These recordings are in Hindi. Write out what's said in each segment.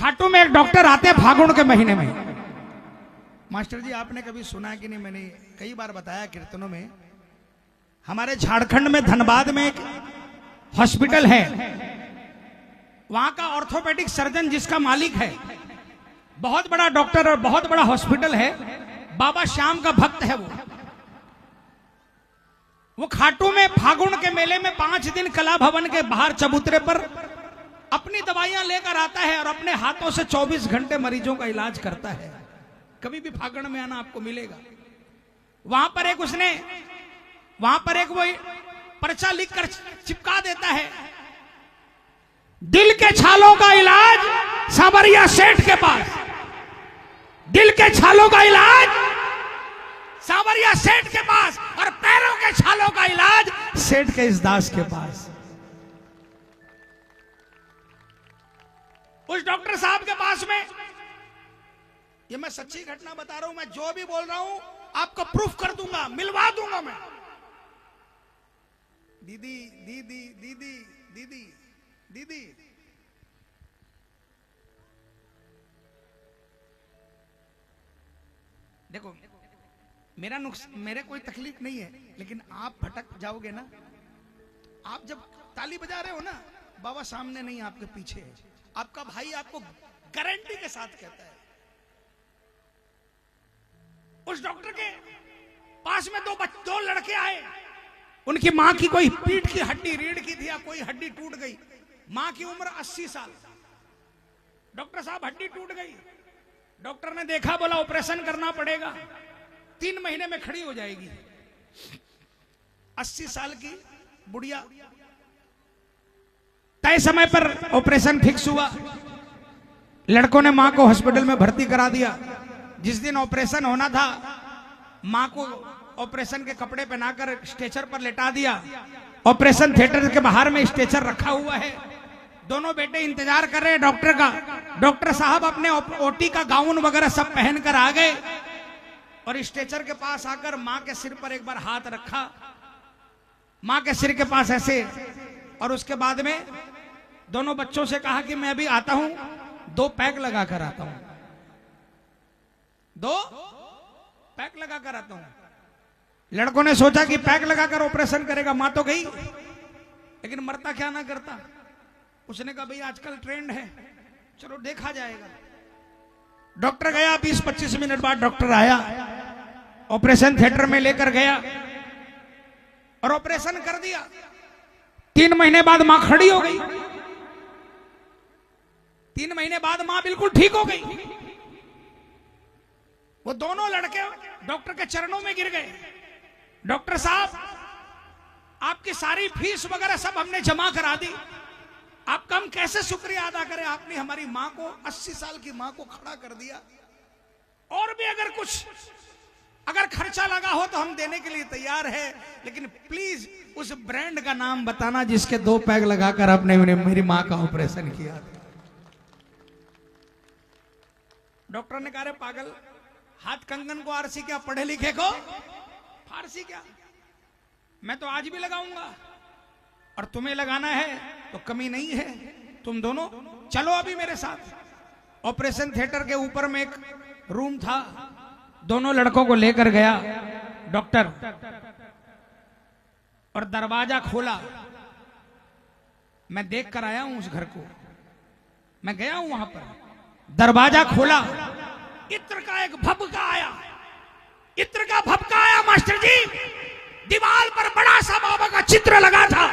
खाटू में एक डॉक्टर आते हैं फागुन के महीने में। मास्टर जी आपने कभी सुना कि नहीं, मैंने कई बार बताया कीर्तनों में, हमारे झारखंड में धनबाद में एक हॉस्पिटल है, वहां का ऑर्थोपेडिक सर्जन जिसका मालिक है, बहुत बड़ा डॉक्टर और बहुत बड़ा हॉस्पिटल है, बाबा श्याम का भक्त है वो खाटू में फागुन के मेले में 5 दिन कला भवन के बाहर चबूतरे पर अपनी दवाइयां लेकर आता है और अपने हाथों से 24 घंटे मरीजों का इलाज करता है। कभी भी फागुन में आना आपको मिलेगा। वहां पर एक वो पर्चा लिखकर चिपका देता है, दिल के छालों का इलाज सांवरिया सेठ के पास, दिल के छालों का इलाज सांवरिया सेठ के पास, और पैरों के छालों का इलाज सेठ के इस दास के पास। उस डॉक्टर साहब के पास में, ये मैं सच्ची घटना बता रहा हूं, मैं जो भी बोल रहा हूं आपको प्रूफ कर दूंगा, मिलवा दूंगा मैं। दीदी दीदी दीदी दीदी दीदी देखो, मेरे कोई तकलीफ नहीं है, लेकिन आप भटक जाओगे ना। आप जब ताली बजा रहे हो ना, बाबा सामने नहीं आपके पीछे है। आपका भाई आपको गारंटी के साथ कहता है। उस डॉक्टर के पास में दो लड़के आए, उनकी मां की कोई पीठ की हड्डी रीढ़ की थी या कोई हड्डी टूट गई। मां की उम्र 80 साल। डॉक्टर साहब हड्डी टूट गई। डॉक्टर ने देखा, बोला ऑपरेशन करना पड़ेगा, 3 महीने में खड़ी हो जाएगी। 80 साल की बुढ़िया। तय समय पर ऑपरेशन फिक्स हुआ। लड़कों ने मां को हॉस्पिटल में भर्ती करा दिया। जिस दिन ऑपरेशन होना था, मां को ऑपरेशन के कपड़े पहनाकर स्ट्रेचर पर लेटा दिया। ऑपरेशन थिएटर के बाहर में स्ट्रेचर रखा हुआ है। दोनों बेटे इंतजार कर रहे हैं डॉक्टर का। डॉक्टर साहब अपने ओटी का गाउन वगैरह सब पहनकर आ गए और स्ट्रेचर के पास आकर मां के सिर पर एक बार हाथ रखा, मां के सिर के पास ऐसे, और उसके बाद में दोनों बच्चों से कहा कि मैं अभी आता हूं, 2 पैक लगा कर आता हूं, 2 पैक लगा कर आता हूं। लड़कों ने सोचा कि पैक लगाकर ऑपरेशन करेगा, मां तो गई, लेकिन मरता क्या ना करता। उसने कहा भाई आजकल ट्रेंड है, चलो देखा जाएगा। डॉक्टर गया, 20-25 मिनट बाद डॉक्टर आया, ऑपरेशन थिएटर में लेकर गया और ऑपरेशन कर दिया। 3 महीने बाद मां खड़ी हो गई। 3 महीने बाद मां बिल्कुल ठीक हो गई। वो दोनों लड़के डॉक्टर के चरणों में गिर गए। डॉक्टर साहब, आपकी सारी फीस वगैरह सब हमने जमा करा दी, आपका हम कैसे शुक्रिया अदा करें। आपने हमारी मां को, 80 साल की मां को खड़ा कर दिया। और भी अगर खर्चा लगा हो तो हम देने के लिए तैयार है, लेकिन प्लीज उस ब्रांड का नाम बताना जिसके 2 पैक लगाकर आपने मेरी मां का ऑपरेशन किया। डॉक्टर ने कहा रे पागल, हाथ कंगन को आरसी क्या, पढ़े लिखे को फारसी क्या। मैं तो आज भी लगाऊंगा और तुम्हें लगाना है तो कमी नहीं है। तुम दोनों चलो अभी मेरे साथ। ऑपरेशन थिएटर के ऊपर में एक रूम था, दोनों लड़कों को लेकर गया डॉक्टर और दरवाजा खोला। मैं देख कर आया हूं उस घर को, मैं गया हूं वहां पर। दरवाजा खोला, इत्र का एक भभका आया, इत्र का भभका आया मास्टर जी। दीवार पर बड़ा सा बाबा का चित्र लगा था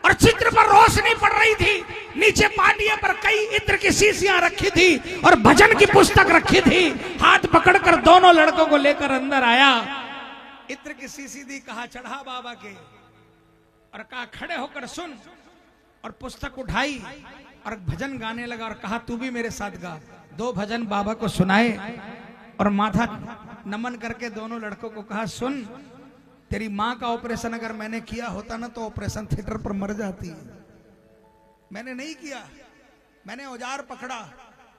और चित्र पर रोशनी पड़ रही थी। नीचे पाटिया पर कई इत्र की शीशियां रखी थी और भजन की पुस्तक रखी थी। हाथ पकड़कर दोनों लड़कों को लेकर अंदर आया। इत्र की शीशी दी, कहा चढ़ा बाबा के, और कहा खड़े होकर सुन, और पुस्तक उठाई और भजन गाने लगा और कहा तू भी मेरे साथ गा। 2 भजन बाबा को सुनाए और माथा नमन करके दोनों लड़कों को कहा सुन, तेरी मां का ऑपरेशन अगर मैंने किया होता ना तो ऑपरेशन थिएटर पर मर जाती। मैंने नहीं किया, मैंने औजार पकड़ा।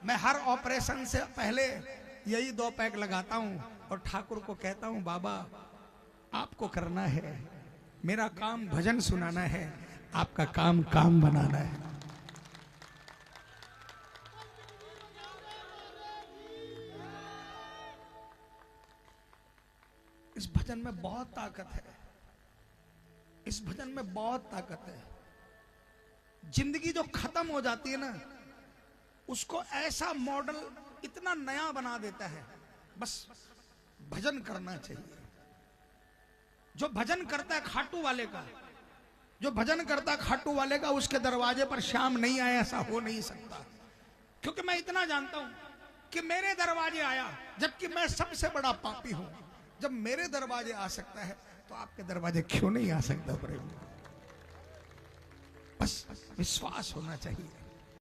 मैं हर ऑपरेशन से पहले यही 2 पैक लगाता हूं और ठाकुर को कहता हूं बाबा आपको करना है, मेरा काम भजन सुनाना है, आपका काम काम बनाना है। इस भजन में बहुत ताकत है, इस भजन में बहुत ताकत है। जिंदगी जो खत्म हो जाती है ना, उसको ऐसा मॉडल इतना नया बना देता है। बस भजन करना चाहिए। जो भजन करता है खाटू वाले का, जो भजन करता है खाटू वाले का, उसके दरवाजे पर श्याम नहीं आया, ऐसा हो नहीं सकता। क्योंकि मैं इतना जानता हूं कि मेरे दरवाजे आया, जबकि मैं सबसे बड़ा पापी हूं। जब मेरे दरवाजे आ सकता है तो आपके दरवाजे क्यों नहीं आ सकता प्रेम? बस विश्वास होना चाहिए।